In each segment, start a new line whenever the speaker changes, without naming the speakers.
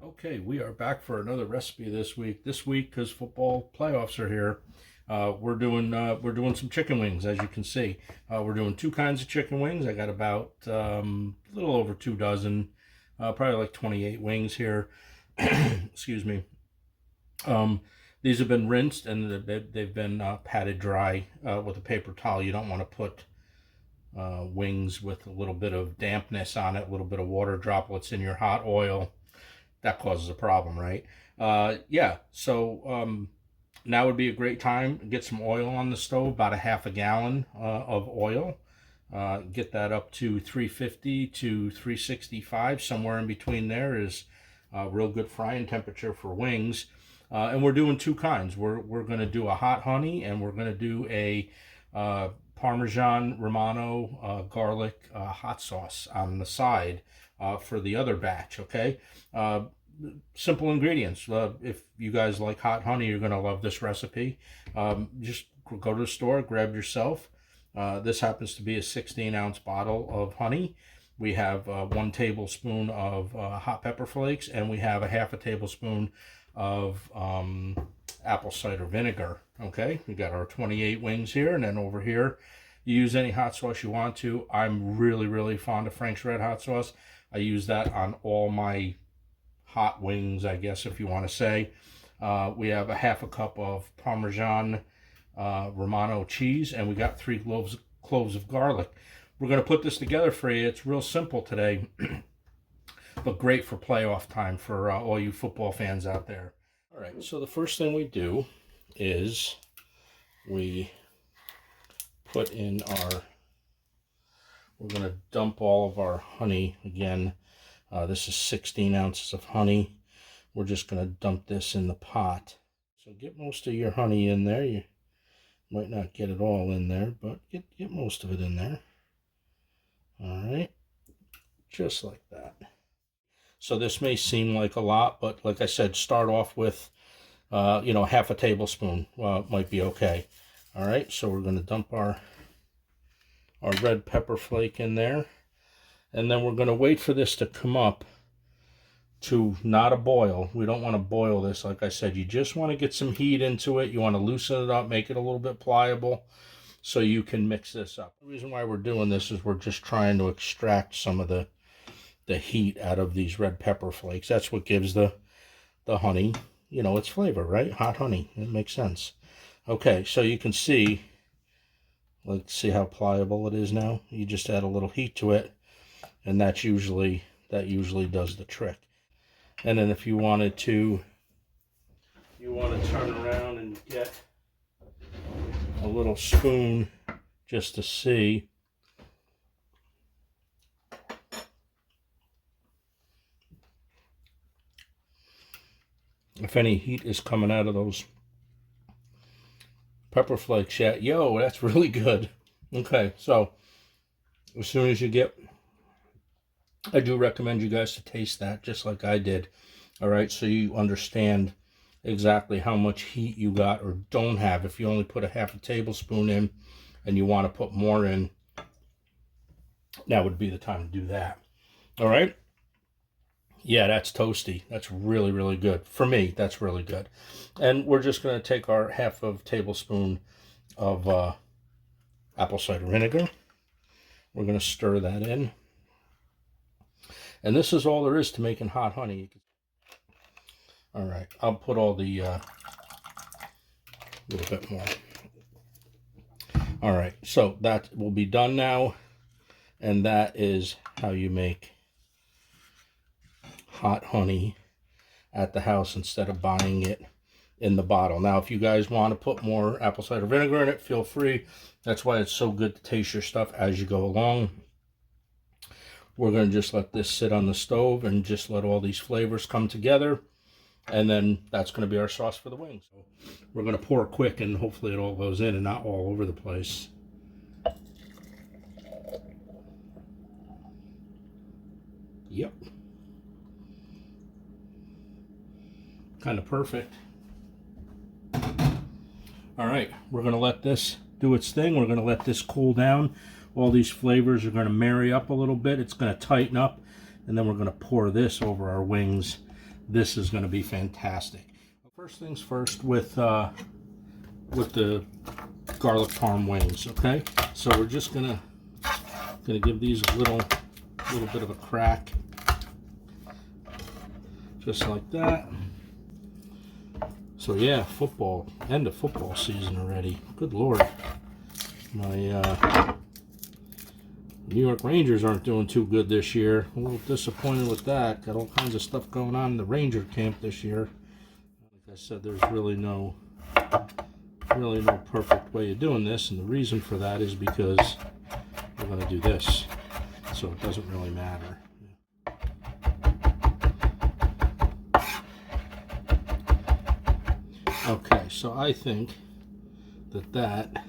Okay, we are back for another recipe this week. This week, because football playoffs are here, we're doing some chicken wings. As you can see, we're doing two kinds of chicken wings. I got about a little over 2 dozen, probably like 28 wings here. Excuse me. Um, these have been rinsed and they've been patted dry with a paper towel. You don't want to put wings with a little bit of dampness on it, a little bit of water droplets in your hot oil. That causes a problem, right? Yeah, so now would be a great time to get some oil on the stove, about a half a gallon of oil. Get that up to 350 to 365, somewhere in between there is real good frying temperature for wings. And we're doing two kinds. We're going to do a hot honey, and we're going to do a Parmesan Romano garlic hot sauce on the side for the other batch, okay? Simple ingredients. If you guys like hot honey, you're going to love this recipe. Just go to the store, grab yourself. This happens to be a 16-ounce bottle of honey. We have 1 tablespoon of hot pepper flakes, and we have a half a tablespoon of apple cider vinegar. Okay, we got our 28 wings here, and then over here, you use any hot sauce you want to. I'm really fond of Frank's Red Hot Sauce. I use that on all my hot wings, I guess, if you want to say. We have a half a cup of Parmesan Romano cheese, and we got 3 cloves of garlic. We're going to put this together for you. It's real simple today, but great for playoff time for all you football fans out there. All right, so the first thing we do is we put in we're going to dump all of our honey again. This is 16 ounces of honey. We're just going to dump this in the pot. So get most of your honey in there. You might not get it all in there, but get most of it in there. All right, just like that. So this may seem like a lot, but like I said, start off with, half a tablespoon. It might be okay. All right, so we're going to dump our red pepper flake in there. And then we're going to wait for this to come up to not a boil. We don't want to boil this. Like I said, you just want to get some heat into it. You want to loosen it up, make it a little bit pliable so you can mix this up. The reason why we're doing this is we're just trying to extract some of the heat out of these red pepper flakes. That's what gives the honey, its flavor, right? Hot honey. It makes sense. Okay, so you can see, let's see how pliable it is now. You just add a little heat to it, and that usually does the trick. And then if you want to turn around and get a little spoon just to see. If any heat is coming out of those pepper flakes yet. Yo, that's really good. Okay, so as soon as you get, I do recommend you guys to taste that just like I did. All right, so you understand exactly how much heat you got or don't have. If you only put a half a tablespoon in and you want to put more in, that would be the time to do that. All right. Yeah, that's toasty. That's really good. For me, that's really good. And we're just going to take our half of tablespoon of apple cider vinegar. We're going to stir that in. And this is all there is to making hot honey. All right, I'll put all the little bit more. All right, so that will be done now. And that is how you make hot honey at the house instead of buying it in the bottle. Now, if you guys want to put more apple cider vinegar in it, feel free. That's why it's so good to taste your stuff as you go along. We're going to just let this sit on the stove and just let all these flavors come together. And then that's going to be our sauce for the wings. So we're going to pour quick, and hopefully it all goes in and not all over the place. Yep. Kind of perfect. All right, we're going to let this do its thing. We're going to let this cool down. All these flavors are going to marry up a little bit. It's going to tighten up, and then we're going to pour this over our wings. this is going to be fantastic. First things first with the garlic parm wings. Okay, so we're just gonna give these a little bit of a crack, just like that. So yeah, end of football season already. Good Lord, my New York Rangers aren't doing too good this year. A little disappointed with that. Got all kinds of stuff going on in the Ranger camp this year. Like I said, there's really no perfect way of doing this, and the reason for that is because we're going to do this, so it doesn't really matter. Okay, so I think that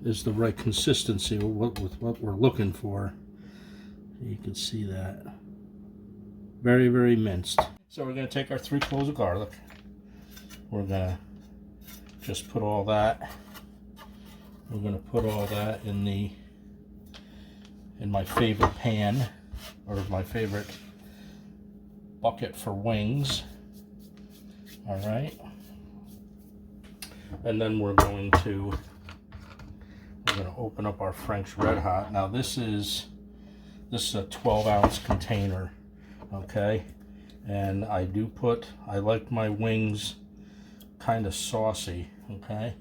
is the right consistency with what we're looking for. You can see that. Very, very minced. So we're going to take our 3 cloves of garlic. We're going to just put all that. We're going to put all that in my favorite pan, or my favorite bucket for wings. All right. And then we're going to open up our French Red Hot. Now this is a 12-ounce container, okay? And I like my wings kind of saucy, okay?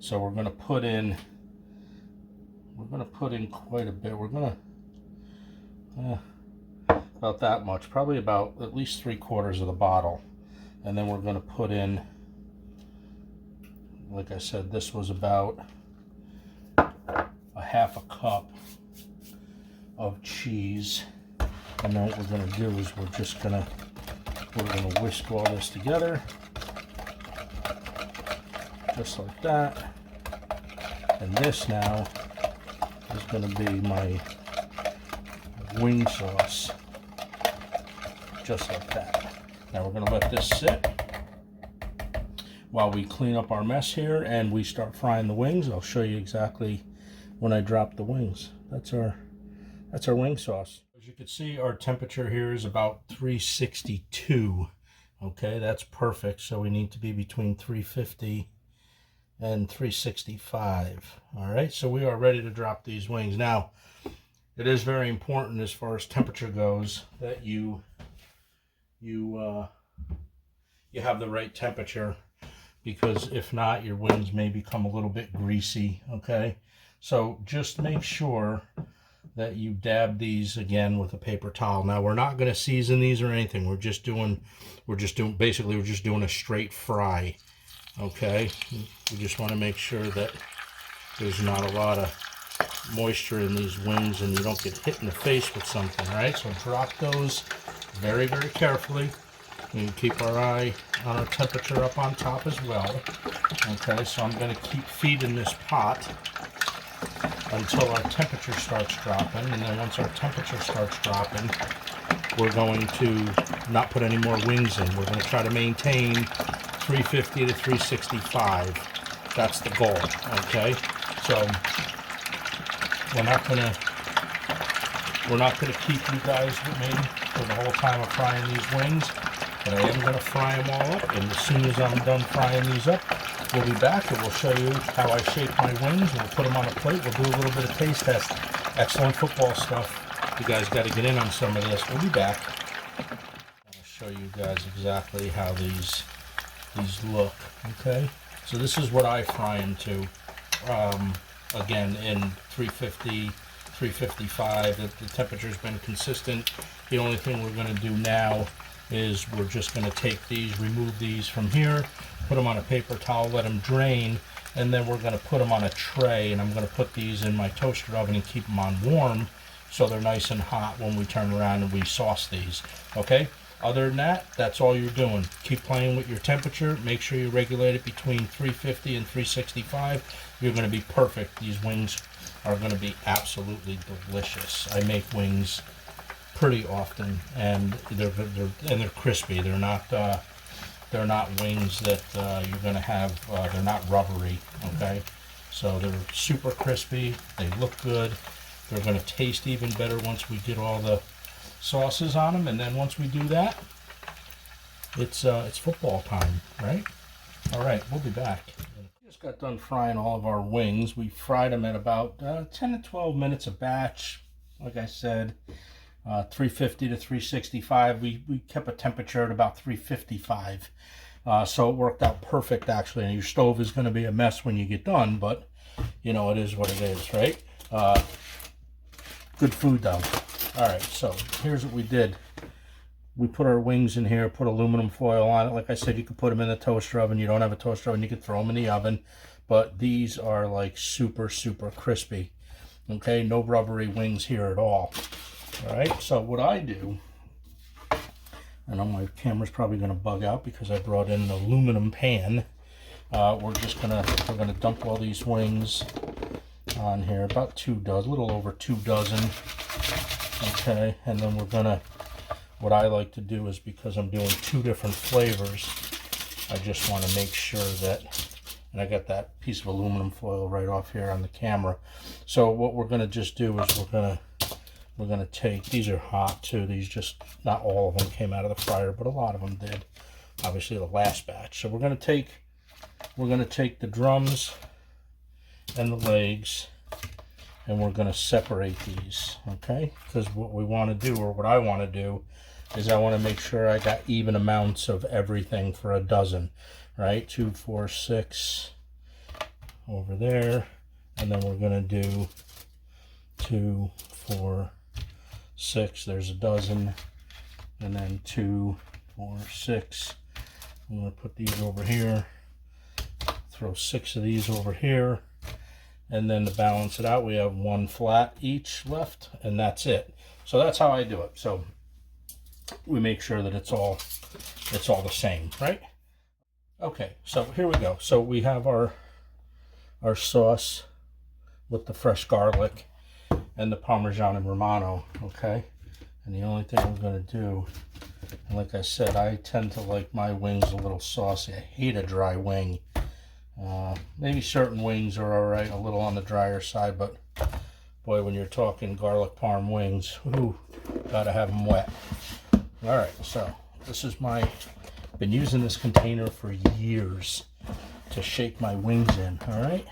So we're gonna put in quite a bit. We're gonna about that much, probably about at least 3/4 of the bottle, and then we're gonna put in, like I said, this was about a 1/2 cup of cheese. And then what we're going to do is we're going to whisk all this together, just like that. And this now is going to be my wing sauce, just like that. Now we're going to let this sit while we clean up our mess here and we start frying the wings. I'll show you exactly when I drop the wings. That's our wing sauce. As you can see, our temperature here is about 362. Okay, that's perfect. So we need to be between 350 and 365. All right, so we are ready to drop these wings. Now, it is very important as far as temperature goes that you have the right temperature, because if not, your wings may become a little bit greasy. Okay, so just make sure that you dab these again with a paper towel. Now we're not going to season these or anything. We're just doing a straight fry. Okay, we just want to make sure that there's not a lot of moisture in these wings and you don't get hit in the face with something. Right, so drop those very, very carefully. We can keep our eye on our temperature up on top as well. Okay, so I'm going to keep feeding this pot until our temperature starts dropping, and then once our temperature starts dropping, we're going to not put any more wings in. We're going to try to maintain 350 to 365. That's the goal. Okay, so we're not gonna keep you guys with me for the whole time of frying these wings, but I am gonna fry them all up, and as soon as I'm done frying these up, we'll be back and we'll show you how I shape my wings, and we'll put them on a plate. We'll do a little bit of taste test. Excellent football stuff. You guys got to get in on some of this. We'll be back. I'll show you guys exactly how these look. Okay, so this is what I fry them to. Again, in 350, 355. The temperature's been consistent. The only thing we're going to do now is we're just going to take these, remove these from here, put them on a paper towel, let them drain, and then we're going to put them on a tray, and I'm going to put these in my toaster oven and keep them on warm so they're nice and hot when we turn around and we sauce these. Okay, other than that, that's all you're doing. Keep playing with your temperature. Make sure you regulate it between 350 and 365. You're going to be perfect. These wings are going to be absolutely delicious. I make wings pretty often, and they're crispy. They're not wings that you're going to have. They're not rubbery. Okay, so they're super crispy. They look good. They're going to taste even better once we get all the sauces on them, and then once we do that, It's football time, right? All right, we'll be back. Just got done frying all of our wings. We fried them at about 10 to 12 minutes a batch. Like I said, 350 to 365. We kept a temperature at about 355. So it worked out perfect, actually. And your stove is going to be a mess when you get done, but you know, it is what it is, right? Good food, though. All right, so here's what we did. We put our wings in here, put aluminum foil on it. Like I said, you could put them in the toaster oven. You don't have a toaster oven, you could throw them in the oven. But these are like super, super crispy. Okay, no rubbery wings here at all. All right, so what I do, I know my camera's probably gonna bug out because I brought in an aluminum pan. We're gonna dump all these wings on here, about 2 dozen, a little over 2 dozen. Okay, and then we're gonna, what I like to do is, because I'm doing 2 different flavors, I just want to make sure that, and I got that piece of aluminum foil right off here on the camera. So what we're going to just do is we're gonna take, these are hot too, these just, not all of them came out of the fryer, but a lot of them did, obviously the last batch. So we're going to take the drums and the legs, and we're going to separate these, okay? Because what we want to do, or what I want to do, is I want to make sure I got even amounts of everything for a dozen, right? 2, 4, 6 over there, and then we're going to do 2, 4, 6. There's a dozen, and then 2, 4, 6. I'm going to put these over here, throw 6 of these over here, and then to balance it out, we have 1 flat each left, and that's it. So that's how I do it. So we make sure that it's all the same, right? Okay, so here we go. So we have our sauce with the fresh garlic and the Parmesan and Romano, okay? And the only thing I'm gonna do, and like I said, I tend to like my wings a little saucy. I hate a dry wing. Maybe certain wings are all right, a little on the drier side, but boy, when you're talking garlic parm wings, ooh, gotta have them wet. All right, so this is been using this container for years to shake my wings in, all right?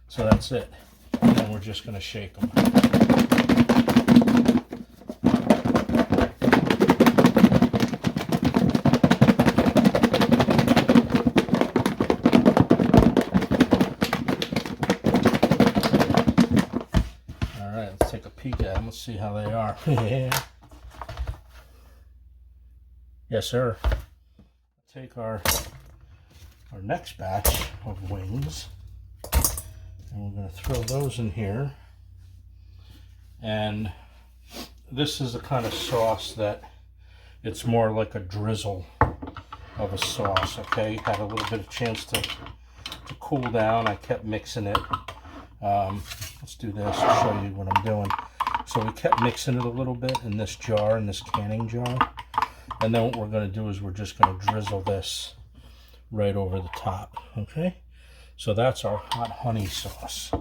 So that's it. And then we're just gonna shake them. Take a peek at them. Let's see how they are. Yes, sir. Take our next batch of wings, and we're going to throw those in here. And this is the kind of sauce that it's more like a drizzle of a sauce. Okay, had a little bit of chance to cool down. I kept mixing it. Let's do this to show you what I'm doing. So we kept mixing it a little bit in this jar, in this canning jar. And then what we're going to do is we're just going to drizzle this right over the top. Okay? So that's our hot honey sauce.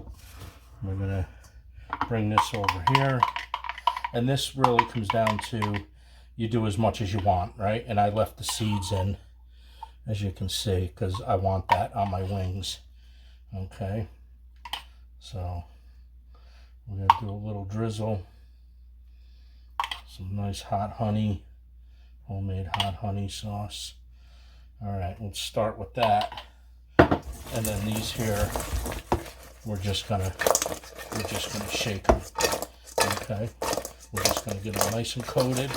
We're going to bring this over here. And this really comes down to, you do as much as you want, right? And I left the seeds in, as you can see, because I want that on my wings. Okay? So we're going to do a little drizzle, some nice hot honey, homemade hot honey sauce. All right, let's start with that. And then these here, we're just gonna shake them. Okay, we're just gonna get them nice and coated.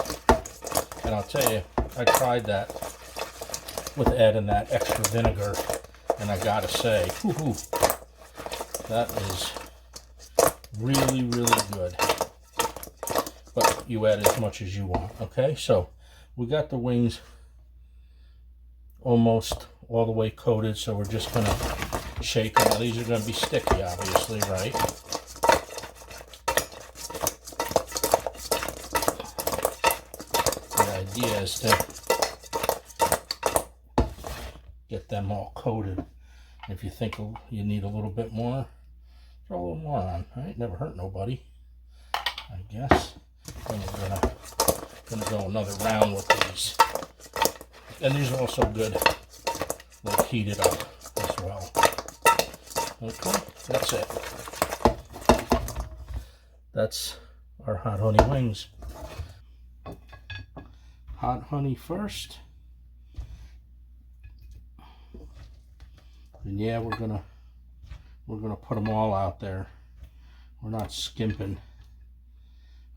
And I'll tell you, I tried that with adding that extra vinegar, and I gotta say, whoo-hoo, that is really, really good. But you add as much as you want, okay? So we got the wings almost all the way coated, so we're just gonna shake them. Now these are gonna be sticky, obviously, right? The idea is to get them all coated. If you think you need a little bit more, throw a little more on, right? Never hurt nobody, I guess. Then we're gonna go another round with these. And these are also good, like heated up as well. Okay, that's it. That's our hot honey wings. Hot honey first. And yeah, we're gonna put them all out there. We're not skimping.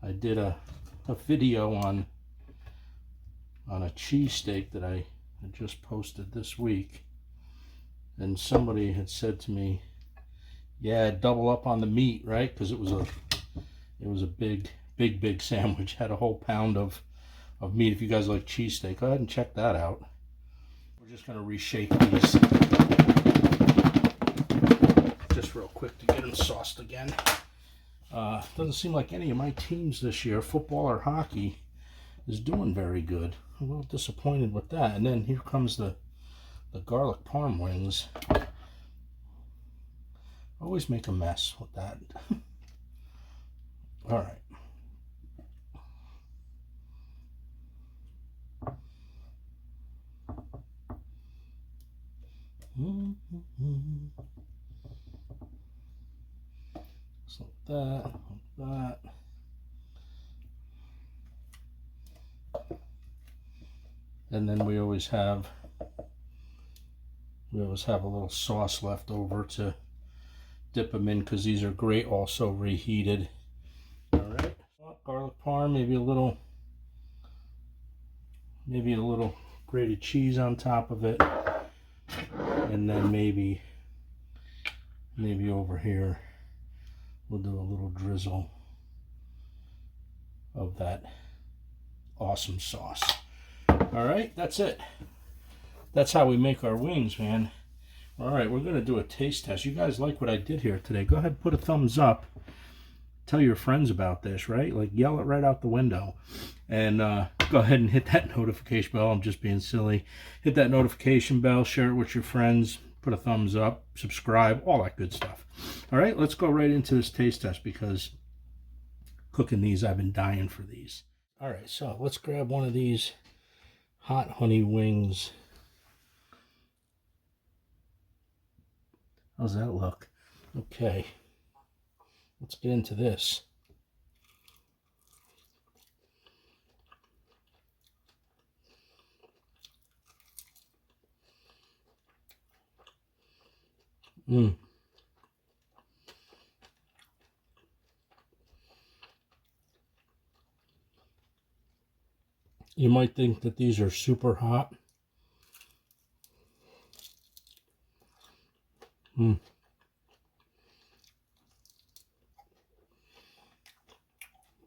I did a video on a cheesesteak that I just posted this week, and somebody had said to me, yeah, double up on the meat, right? Because it was a big sandwich. Had a whole pound of meat. If you guys like cheesesteak, go ahead and check that out. We're just gonna reshape these just real quick to get them sauced again. Doesn't seem like any of my teams this year, football or hockey, is doing very good. I'm a little disappointed with that. And then here comes the garlic parm wings. Always make a mess with that. All right. Just like that, like that. And then we always have a little sauce left over to dip them in, because these are great also reheated. All right, garlic parm, maybe a little grated cheese on top of it, and then maybe over here we'll do a little drizzle of that awesome sauce. All right, that's it. That's how we make our wings, man. All right, we're gonna do a taste test. You guys like what I did here today? Go ahead and put a thumbs up. Tell your friends about this, right? Like, yell it right out the window. And go ahead and hit that notification bell. I'm just being silly. Hit that notification bell, share it with your friends, put a thumbs up, subscribe, all that good stuff. All right, let's go right into this taste test, because cooking these, I've been dying for these. All right, so let's grab one of these hot honey wings. How's that look? Okay, let's get into this. You might think that these are super hot.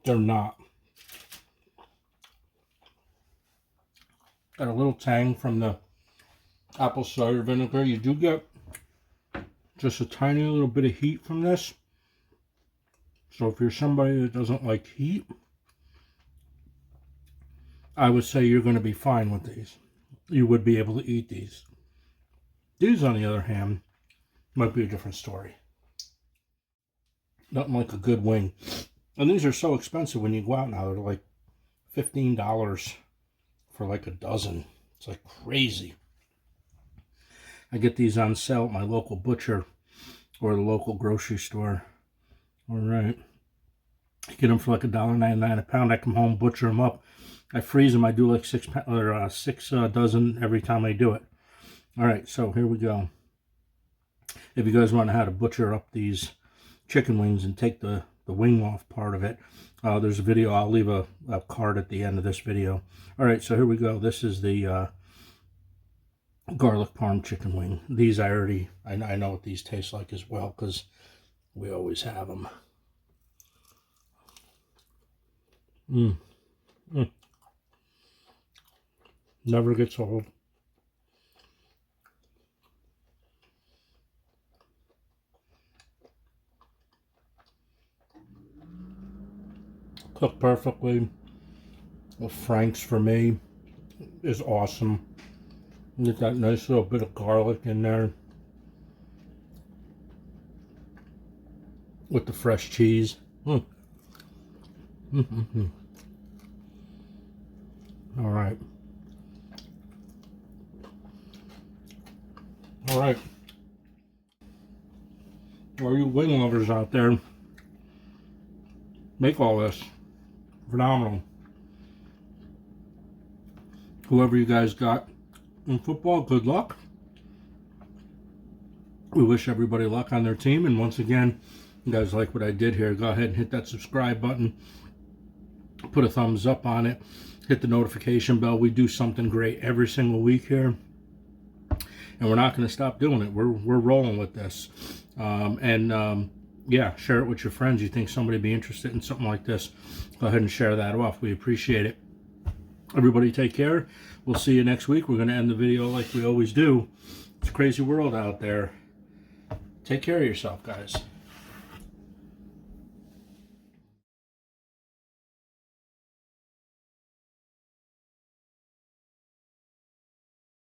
They're not. Got a little tang from the apple cider vinegar. You do get just a tiny little bit of heat from this. So if you're somebody that doesn't like heat, I would say you're going to be fine with these. You would be able to eat these. These, on the other hand, might be a different story. Nothing like a good wing. And these are so expensive when you go out now. They're like $15 for like a dozen. It's like crazy. I get these on sale at my local butcher or the local grocery store. All right. I get them for like $1.99 a pound. I come home, butcher them up. I freeze them. I do like six dozen every time I do it. All right, so here we go. If you guys want to know how to butcher up these chicken wings and take the wing off part of it, there's a video. I'll leave a card at the end of this video. All right, so here we go. This is the garlic parm chicken wing. These I know what these taste like as well, because we always have them. Never gets old. Cooked perfectly. The Frank's, for me, is awesome. Get that nice little bit of garlic in there with the fresh cheese. All right. All right. All you wing lovers out there, make all this. Phenomenal. Whoever you guys got in football, good luck. We wish everybody luck on their team. And once again, you guys like what I did here, go ahead and hit that subscribe button. Put a thumbs up on it. Hit the notification bell. We do something great every single week here. And we're not going to stop doing it. We're rolling with this. Yeah, share it with your friends. You think somebody would be interested in something like this, go ahead and share that off. We appreciate it. Everybody take care. We'll see you next week. We're going to end the video like we always do. It's a crazy world out there. Take care of yourself, guys.